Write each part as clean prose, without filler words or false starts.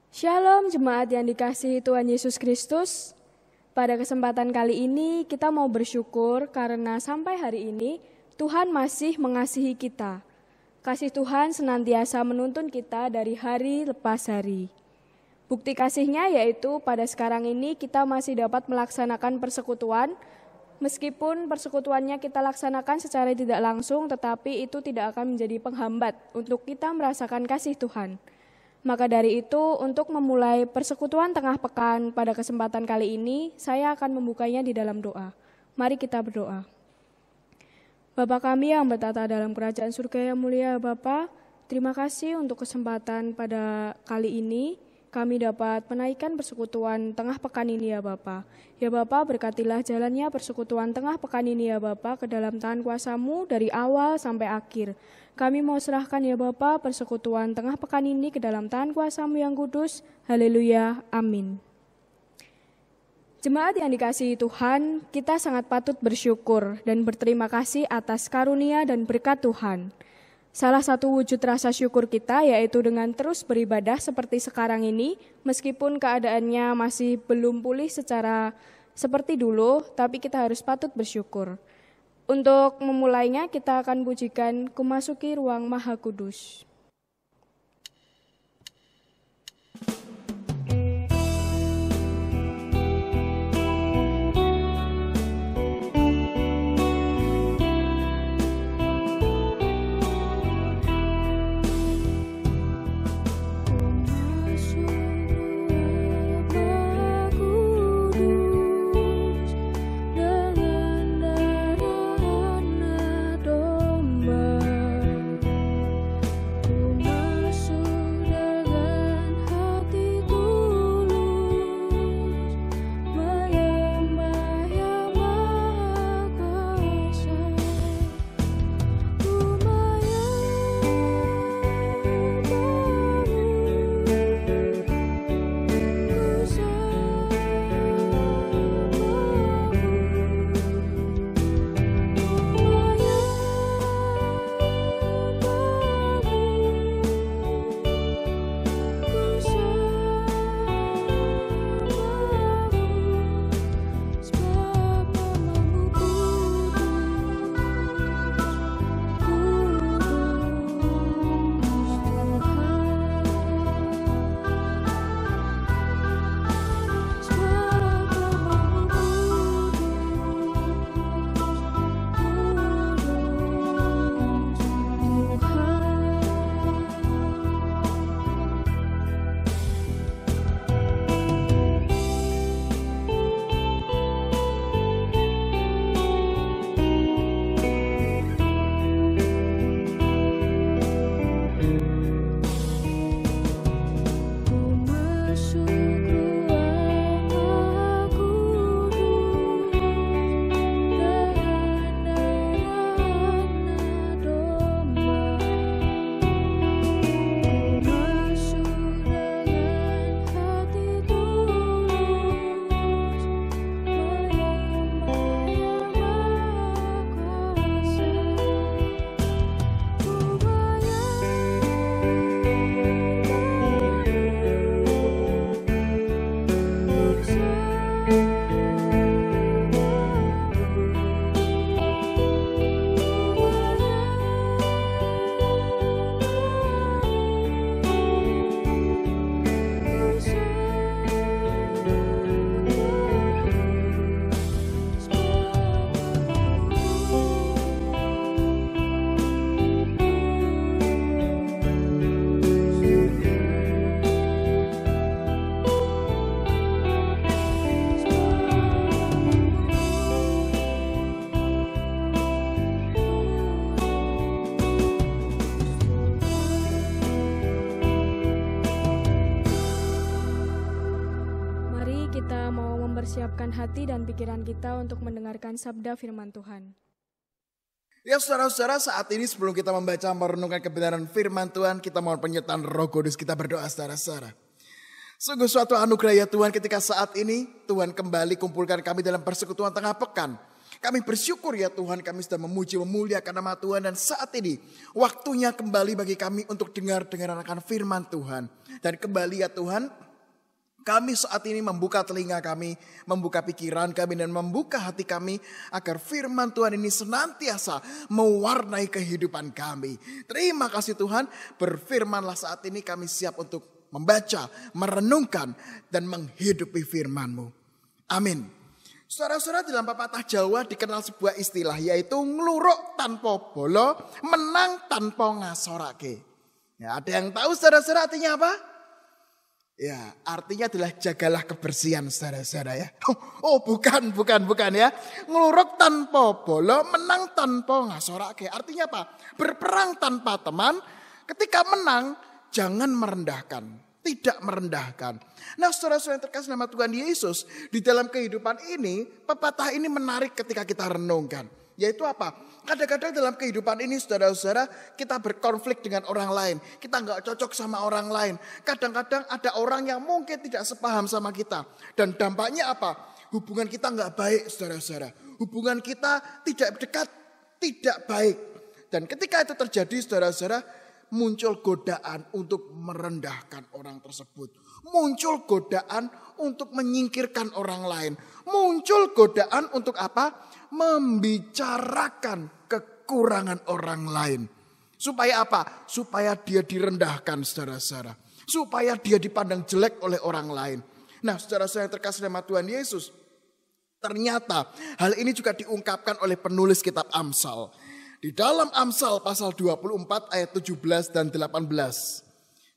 Shalom jemaat yang dikasihi Tuhan Yesus Kristus. Pada kesempatan kali ini kita mau bersyukur karena sampai hari ini Tuhan masih mengasihi kita. Kasih Tuhan senantiasa menuntun kita dari hari lepas hari. Bukti kasihnya yaitu pada sekarang ini kita masih dapat melaksanakan persekutuan. Meskipun persekutuannya kita laksanakan secara tidak langsung, tetapi itu tidak akan menjadi penghambat untuk kita merasakan kasih Tuhan. Maka dari itu, untuk memulai persekutuan tengah pekan pada kesempatan kali ini, saya akan membukanya di dalam doa. Mari kita berdoa. Bapa kami yang bertata dalam kerajaan surga yang mulia, Bapa, terima kasih untuk kesempatan pada kali ini. Kami dapat menaikkan persekutuan tengah pekan ini ya Bapa. Ya Bapa, berkatilah jalannya persekutuan tengah pekan ini ya Bapa ke dalam tangan kuasa-Mu dari awal sampai akhir. Kami mau serahkan ya Bapa persekutuan tengah pekan ini ke dalam tangan kuasa-Mu yang kudus. Haleluya, amin. Jemaat yang dikasihi Tuhan, kita sangat patut bersyukur dan berterima kasih atas karunia dan berkat Tuhan. Salah satu wujud rasa syukur kita yaitu dengan terus beribadah seperti sekarang ini, meskipun keadaannya masih belum pulih seperti dulu, tapi kita harus patut bersyukur. Untuk memulainya kita akan pujikan Ku Masuki Ruang Maha Kudus. Mempersiapkan hati dan pikiran kita untuk mendengarkan sabda firman Tuhan. Ya saudara-saudara, saat ini sebelum kita membaca merenungkan kebenaran firman Tuhan, kita mohon penyertaan Roh Kudus, kita berdoa saudara-saudara. Sungguh suatu anugerah ya Tuhan ketika saat ini Tuhan kembali kumpulkan kami dalam persekutuan tengah pekan. Kami bersyukur ya Tuhan, kami sudah memuji memuliakan nama Tuhan. Dan saat ini waktunya kembali bagi kami untuk dengar-dengar akan firman Tuhan. Dan kembali ya Tuhan, kami saat ini membuka telinga kami, membuka pikiran kami dan membuka hati kami agar firman Tuhan ini senantiasa mewarnai kehidupan kami. Terima kasih Tuhan, berfirmanlah saat ini, kami siap untuk membaca, merenungkan dan menghidupi firman-Mu. Amin. Saudara-saudara, dalam pepatah Jawa dikenal sebuah istilah, yaitu ngluruk tanpa bolo, menang tanpa ngasorake. Ya, ada yang tahu saudara-saudara artinya apa? Ya, artinya adalah jagalah kebersihan saudara-saudara ya. Oh, bukan ya. Ngluruk tanpa bolo, menang tanpa ngasorake. Artinya apa? Berperang tanpa teman, ketika menang jangan merendahkan, tidak merendahkan. Nah, saudara-saudara yang terkasih nama Tuhan Yesus, di dalam kehidupan ini, pepatah ini menarik ketika kita renungkan. Yaitu apa? Kadang-kadang dalam kehidupan ini saudara-saudara, kita berkonflik dengan orang lain. Kita nggak cocok sama orang lain. Kadang-kadang ada orang yang mungkin tidak sepaham sama kita. Dan dampaknya apa? Hubungan kita nggak baik saudara-saudara. Hubungan kita tidak dekat, tidak baik. Dan ketika itu terjadi saudara-saudara, muncul godaan untuk merendahkan orang tersebut. Muncul godaan untuk menyingkirkan orang lain. Muncul godaan untuk apa? Membicarakan kekurangan orang lain. Supaya apa? Supaya dia direndahkan saudara-saudara. Supaya dia dipandang jelek oleh orang lain. Nah, saudara-saudara yang terkasih nama Tuhan Yesus, ternyata hal ini juga diungkapkan oleh penulis kitab Amsal. Di dalam Amsal pasal 24 ayat 17 dan 18.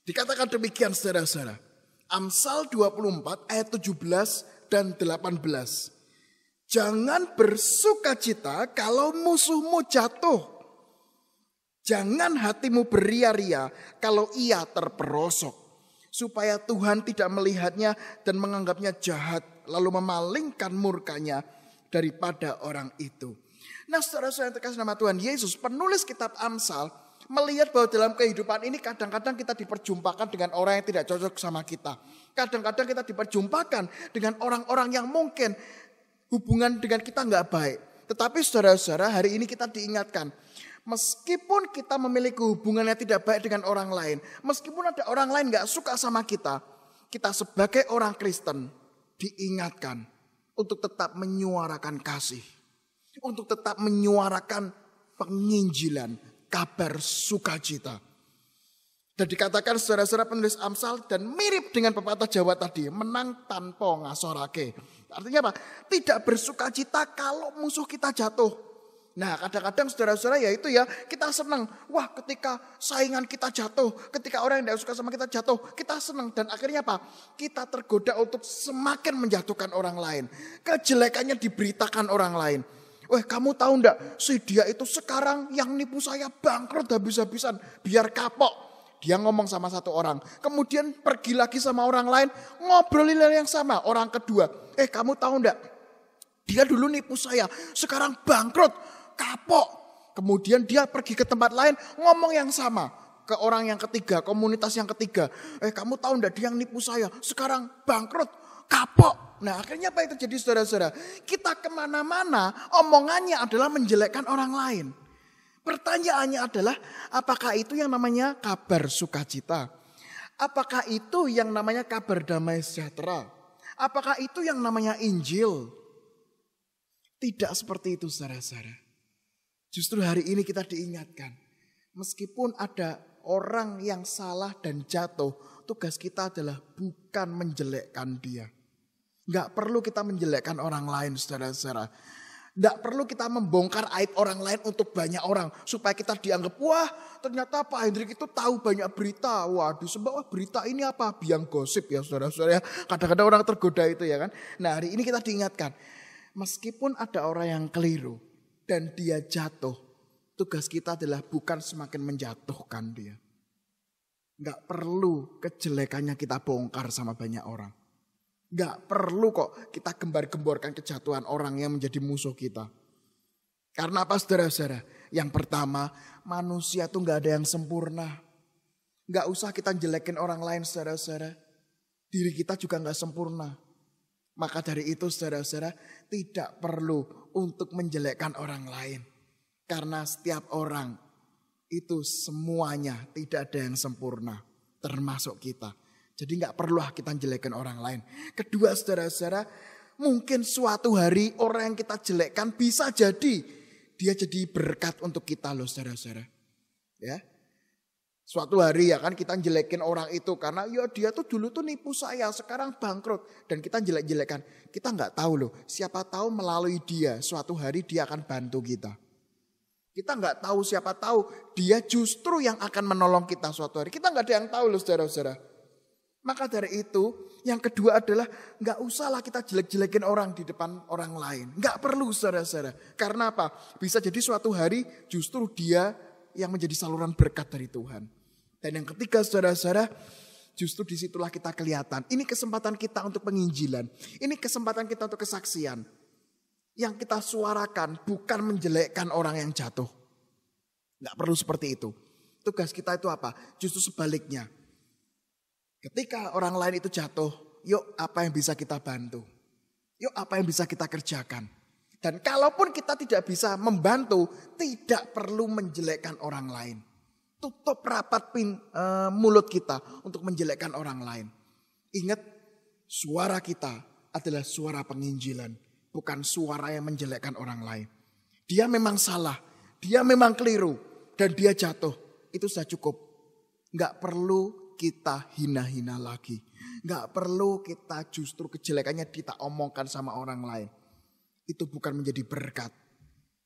Dikatakan demikian saudara-saudara. Amsal 24 ayat 17 dan 18. Jangan bersukacita kalau musuhmu jatuh. Jangan hatimu beria-ria kalau ia terperosok. Supaya Tuhan tidak melihatnya dan menganggapnya jahat. Lalu memalingkan murkanya daripada orang itu. Nah, saudara-saudara yang terkasih nama Tuhan Yesus, penulis kitab Amsal melihat bahwa dalam kehidupan ini kadang-kadang kita diperjumpakan dengan orang yang tidak cocok sama kita. Kadang-kadang kita diperjumpakan dengan orang-orang yang mungkin hubungan dengan kita nggak baik. Tetapi saudara-saudara, hari ini kita diingatkan, meskipun kita memiliki hubungan yang tidak baik dengan orang lain, meskipun ada orang lain nggak suka sama kita sebagai orang Kristen diingatkan untuk tetap menyuarakan kasih. Untuk tetap menyuarakan penginjilan, kabar sukacita. Dan dikatakan saudara-saudara penulis Amsal, dan mirip dengan pepatah Jawa tadi, menang tanpa ngasorake. Artinya apa? Tidak bersukacita kalau musuh kita jatuh. Nah, kadang-kadang saudara-saudara ya itu ya, kita senang. Wah, ketika saingan kita jatuh, ketika orang yang tidak suka sama kita jatuh, kita senang. Dan akhirnya apa? Kita tergoda untuk semakin menjatuhkan orang lain. Kejelekannya diberitakan orang lain. Wah, kamu tahu enggak, si dia itu sekarang yang nipu saya bangkrut habis-habisan, biar kapok. Dia ngomong sama satu orang, kemudian pergi lagi sama orang lain, ngobrolin yang sama. Orang kedua, kamu tahu enggak, dia dulu nipu saya, sekarang bangkrut, kapok. Kemudian dia pergi ke tempat lain, ngomong yang sama. Ke orang yang ketiga, komunitas yang ketiga, kamu tahu enggak, dia yang nipu saya, sekarang bangkrut, kapok. Nah, akhirnya apa yang terjadi saudara-saudara? Kita kemana-mana omongannya adalah menjelekkan orang lain. Pertanyaannya adalah, apakah itu yang namanya kabar sukacita? Apakah itu yang namanya kabar damai sejahtera? Apakah itu yang namanya Injil? Tidak seperti itu saudara-saudara. Justru hari ini kita diingatkan, meskipun ada orang yang salah dan jatuh, tugas kita adalah bukan menjelekkan dia. Gak perlu kita menjelekkan orang lain saudara-saudara. Gak perlu kita membongkar aib orang lain untuk banyak orang. Supaya kita dianggap, wah ternyata Pak Hendrik itu tahu banyak berita. Waduh, sebab berita ini apa? Biang gosip ya saudara-saudara. Kadang-kadang orang tergoda itu ya kan. Nah, hari ini kita diingatkan, meskipun ada orang yang keliru dan dia jatuh, tugas kita adalah bukan semakin menjatuhkan dia. Gak perlu kejelekannya kita bongkar sama banyak orang. Gak perlu kok kita gembar-gemborkan kejatuhan orang yang menjadi musuh kita. Karena apa saudara-saudara? Yang pertama, manusia tuh gak ada yang sempurna. Gak usah kita jelekin orang lain saudara-saudara. Diri kita juga gak sempurna. Maka dari itu saudara-saudara tidak perlu untuk menjelekkan orang lain. Karena setiap orang itu semuanya tidak ada yang sempurna. Termasuk kita. Jadi nggak perlu kita jelekkan orang lain. Kedua saudara-saudara, mungkin suatu hari orang yang kita jelekkan bisa jadi dia jadi berkat untuk kita loh saudara-saudara. Ya. Suatu hari ya kan kita jelekin orang itu karena ya dia tuh dulu tuh nipu saya, sekarang bangkrut. Dan kita jelek-jelekan. Kita nggak tahu loh, siapa tahu melalui dia suatu hari dia akan bantu kita. Kita nggak tahu, siapa tahu dia justru yang akan menolong kita suatu hari. Kita nggak ada yang tahu loh saudara-saudara. Maka dari itu yang kedua adalah nggak usahlah kita jelek-jelekin orang di depan orang lain. Nggak perlu saudara-saudara. Karena apa? Bisa jadi suatu hari justru dia yang menjadi saluran berkat dari Tuhan. Dan yang ketiga saudara-saudara, justru disitulah kita kelihatan. Ini kesempatan kita untuk penginjilan. Ini kesempatan kita untuk kesaksian. Yang kita suarakan bukan menjelekkan orang yang jatuh. Nggak perlu seperti itu. Tugas kita itu apa? Justru sebaliknya. Ketika orang lain itu jatuh, yuk apa yang bisa kita bantu? Yuk apa yang bisa kita kerjakan? Dan kalaupun kita tidak bisa membantu, tidak perlu menjelekkan orang lain. Tutup rapat mulut kita untuk menjelekkan orang lain. Ingat, suara kita adalah suara penginjilan, bukan suara yang menjelekkan orang lain. Dia memang salah, dia memang keliru, dan dia jatuh. Itu sudah cukup. Nggak perlu kita hina-hina lagi. Nggak perlu kita justru kejelekannya kita omongkan sama orang lain. Itu bukan menjadi berkat.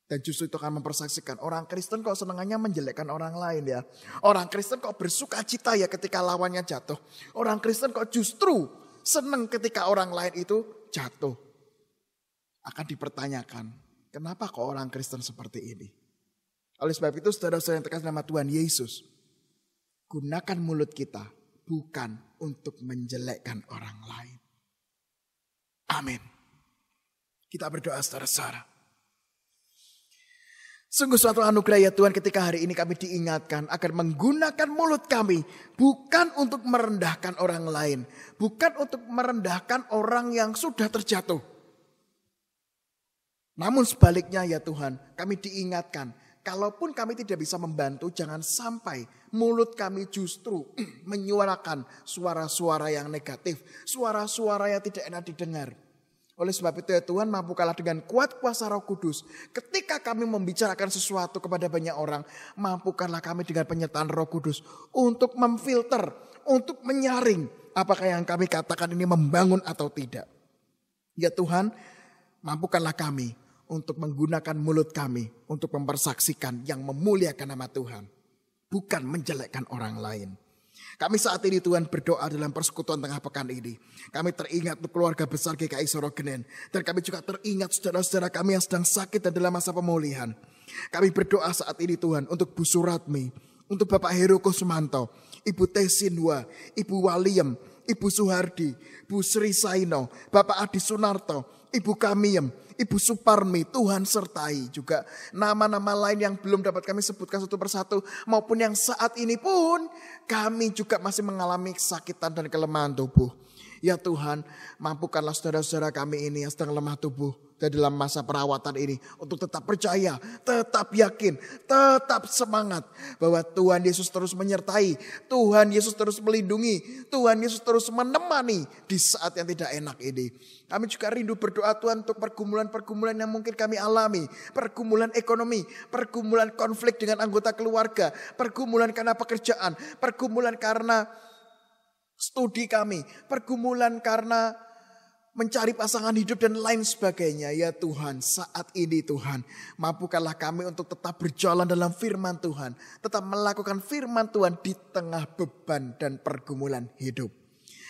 Dan justru itu akan mempersaksikan. Orang Kristen kok senangannya menjelekkan orang lain ya. Orang Kristen kok bersuka cita ya ketika lawannya jatuh. Orang Kristen kok justru senang ketika orang lain itu jatuh. Akan dipertanyakan, kenapa kok orang Kristen seperti ini? Oleh sebab itu saudara-saudara yang terkasih nama Tuhan Yesus, gunakan mulut kita bukan untuk menjelekkan orang lain. Amin. Kita berdoa saudara-saudara. Sungguh suatu anugerah ya Tuhan ketika hari ini kami diingatkan agar menggunakan mulut kami bukan untuk merendahkan orang lain. Bukan untuk merendahkan orang yang sudah terjatuh. Namun sebaliknya ya Tuhan, kami diingatkan, kalaupun kami tidak bisa membantu, jangan sampai mulut kami justru menyuarakan suara-suara yang negatif, suara-suara yang tidak enak didengar. Oleh sebab itu ya Tuhan, mampukanlah dengan kuat kuasa Roh Kudus, ketika kami membicarakan sesuatu kepada banyak orang, mampukanlah kami dengan penyertaan Roh Kudus untuk memfilter, untuk menyaring apakah yang kami katakan ini membangun atau tidak. Ya Tuhan, mampukanlah kami untuk menggunakan mulut kami untuk mempersaksikan yang memuliakan nama Tuhan, bukan menjelekkan orang lain. Kami saat ini Tuhan berdoa dalam persekutuan tengah pekan ini. Kami teringat untuk keluarga besar GKI Sorogenen. Dan kami juga teringat saudara-saudara kami yang sedang sakit dan dalam masa pemulihan. Kami berdoa saat ini Tuhan untuk Bu Suratmi, untuk Bapak Heru Kusmanto, Ibu Tesinwa, Ibu Waliem, Ibu Suhardi, Bu Sri Saino, Bapak Adi Sunarto, Ibu Kamiem, Ibu Suparmi, Tuhan sertai juga nama-nama lain yang belum dapat kami sebutkan satu persatu. Maupun yang saat ini pun kami juga masih mengalami kesakitan dan kelemahan tubuh. Ya Tuhan, mampukanlah saudara-saudara kami ini yang sedang lemah tubuh dan dalam masa perawatan ini untuk tetap percaya, tetap yakin, tetap semangat bahwa Tuhan Yesus terus menyertai, Tuhan Yesus terus melindungi, Tuhan Yesus terus menemani di saat yang tidak enak ini. Kami juga rindu berdoa Tuhan untuk pergumulan-pergumulan yang mungkin kami alami, pergumulan ekonomi, pergumulan konflik dengan anggota keluarga, pergumulan karena pekerjaan, pergumulan karena studi kami, pergumulan karena mencari pasangan hidup dan lain sebagainya. Ya Tuhan, saat ini Tuhan, mampukanlah kami untuk tetap berjalan dalam firman Tuhan, tetap melakukan firman Tuhan di tengah beban dan pergumulan hidup.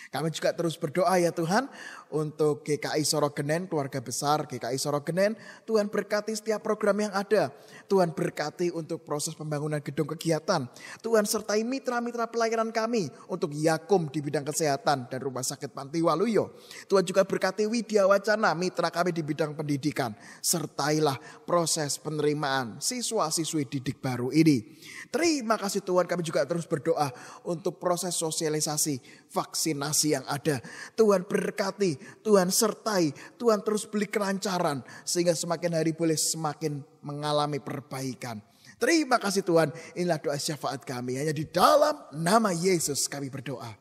Kami juga terus berdoa ya Tuhan untuk GKI Sorogenen, keluarga besar GKI Sorogenen. Tuhan berkati setiap program yang ada. Tuhan berkati untuk proses pembangunan gedung kegiatan. Tuhan sertai mitra-mitra pelayanan kami untuk Yakum di bidang kesehatan dan Rumah Sakit Panti Waluyo. Tuhan juga berkati Widya Wacana, mitra kami di bidang pendidikan. Sertailah proses penerimaan siswa-siswi didik baru ini. Terima kasih Tuhan, kami juga terus berdoa untuk proses sosialisasi vaksinasi yang ada. Tuhan berkati, Tuhan sertai, Tuhan terus beri kelancaran sehingga semakin hari boleh semakin mengalami perbaikan. Terima kasih Tuhan, inilah doa syafaat kami. Hanya di dalam nama Yesus kami berdoa.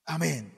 Amin.